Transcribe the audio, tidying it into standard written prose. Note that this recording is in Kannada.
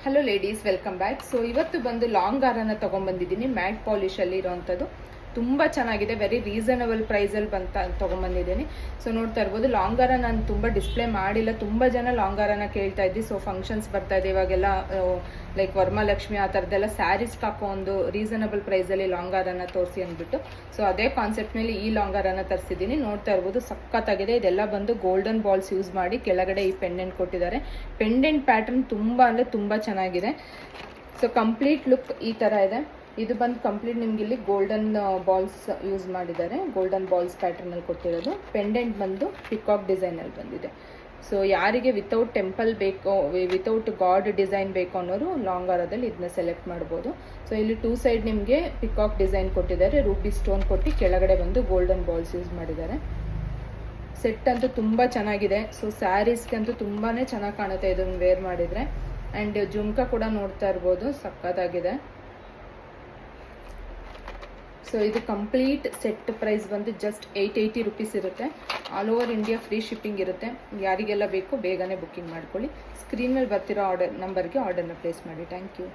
Hello ladies, welcome back. So ಇವತ್ತು ಬಂದು ಲಾಂಗ್ ಹಾರನ ತೊಗೊಂಡ್ಬಂದಿದ್ದೀನಿ. ಮ್ಯಾಟ್ ಪಾಲಿಶಲ್ಲಿ ಇರೋವಂಥದ್ದು ತುಂಬ ಚೆನ್ನಾಗಿದೆ. ವೆರಿ ರೀಸನಬಲ್ ಪ್ರೈಸಲ್ಲಿ ತೊಗೊಂಡ್ಬಂದಿದ್ದೀನಿ. ಸೊ ನೋಡ್ತಾ ಇರ್ಬೋದು, ಲಾಂಗ್ ಹಾರ ನಾನು ತುಂಬ ಡಿಸ್ಪ್ಲೇ ಮಾಡಿಲ್ಲ. ತುಂಬ ಜನ ಲಾಂಗ್ ಹಾರನ ಕೇಳ್ತಾ ಇದ್ದಿ. ಸೊ ಫಂಕ್ಷನ್ಸ್ ಬರ್ತಾ ಇದೆ ಇವಾಗೆಲ್ಲ, ಲೈಕ್ ವರಮಹಾಲಕ್ಷ್ಮಿ ಆ ಥರದ್ದೆಲ್ಲ ಸ್ಯಾರೀಸ್ ಹಾಕೋ ಒಂದು ರೀಸನಬಲ್ ಪ್ರೈಸಲ್ಲಿ ಲಾಂಗ್ ಹಾರನ ತೋರಿಸಿ ಅಂದ್ಬಿಟ್ಟು, ಸೊ ಅದೇ ಕಾನ್ಸೆಪ್ಟ್ ಮೇಲೆ ಈ ಲಾಂಗ್ ಹಾರನ ತರಿಸಿದ್ದೀನಿ. ನೋಡ್ತಾ ಇರ್ಬೋದು, ಸಖತ್ತಾಗಿದೆ. ಇದೆಲ್ಲ ಬಂದು ಗೋಲ್ಡನ್ ಬಾಲ್ಸ್ ಯೂಸ್ ಮಾಡಿ ಕೆಳಗಡೆ ಈ ಪೆಂಡೆಂಟ್ ಕೊಟ್ಟಿದ್ದಾರೆ. ಪೆಂಡೆಂಟ್ ಪ್ಯಾಟರ್ನ್ ತುಂಬ ಅಂದರೆ ತುಂಬ ಚೆನ್ನಾಗಿದೆ. ಸೊ ಕಂಪ್ಲೀಟ್ ಲುಕ್ ಈ ಥರ ಇದೆ. ಇದು ಬಂದು ಕಂಪ್ಲೀಟ್ ನಿಮ್ಗೆ ಇಲ್ಲಿ ಗೋಲ್ಡನ್ ಬಾಲ್ಸ್ ಯೂಸ್ ಮಾಡಿದ್ದಾರೆ. ಗೋಲ್ಡನ್ ಬಾಲ್ಸ್ ಪ್ಯಾಟರ್ನಲ್ಲಿ ಕೊಟ್ಟಿರೋದು. ಪೆಂಡೆಂಟ್ ಬಂದು ಪಿಕಾಕ್ ಡಿಸೈನಲ್ಲಿ ಬಂದಿದೆ. ಸೊ ಯಾರಿಗೆ ವಿತೌಟ್ ಟೆಂಪಲ್ ಬೇಕೋ, ವಿತೌಟ್ ಗಾಡ್ ಡಿಸೈನ್ ಬೇಕು ಅನ್ನೋರು ಲಾಂಗ್ ಹಾರದಲ್ಲಿ ಇದನ್ನ ಸೆಲೆಕ್ಟ್ ಮಾಡ್ಬೋದು. ಸೊ ಇಲ್ಲಿ ಟೂ ಸೈಡ್ ನಿಮಗೆ ಪಿಕಾಕ್ ಡಿಸೈನ್ ಕೊಟ್ಟಿದ್ದಾರೆ. ರೂಬಿ ಸ್ಟೋನ್ ಕೊಟ್ಟು ಕೆಳಗಡೆ ಬಂದು ಗೋಲ್ಡನ್ ಬಾಲ್ಸ್ ಯೂಸ್ ಮಾಡಿದ್ದಾರೆ. ಸೆಟ್ ಅಂತೂ ತುಂಬ ಚೆನ್ನಾಗಿದೆ. ಸೊ ಸ್ಯಾರೀಸ್ಗೆ ಅಂತೂ ತುಂಬಾ ಚೆನ್ನಾಗಿ ಕಾಣುತ್ತೆ ಇದನ್ನು ವೇರ್ ಮಾಡಿದರೆ. ಆ್ಯಂಡ್ ಜುಮ್ಕ ಕೂಡ ನೋಡ್ತಾ ಇರ್ಬೋದು, ಸಕ್ಕತ್ತಾಗಿದೆ. ಸೊ ಇದು ಕಂಪ್ಲೀಟ್ ಸೆಟ್ ಪ್ರೈಸ್ ಬಂದು ಜಸ್ಟ್ 880 ರುಪೀಸ್ ಇರುತ್ತೆ. All over India free shipping ಇರುತ್ತೆ. ಯಾರಿಗೆಲ್ಲ ಬೇಕೋ ಬೇಗನೆ ಬುಕ್ಕಿಂಗ್ ಮಾಡ್ಕೊಳ್ಳಿ. ಸ್ಕ್ರೀನ್ ಮೇಲೆ ಬರ್ತಿರೋ ನಂಬರ್ಗೆ ಆರ್ಡರ್ನ ಪ್ಲೇಸ್ ಮಾಡಿ. Thank you.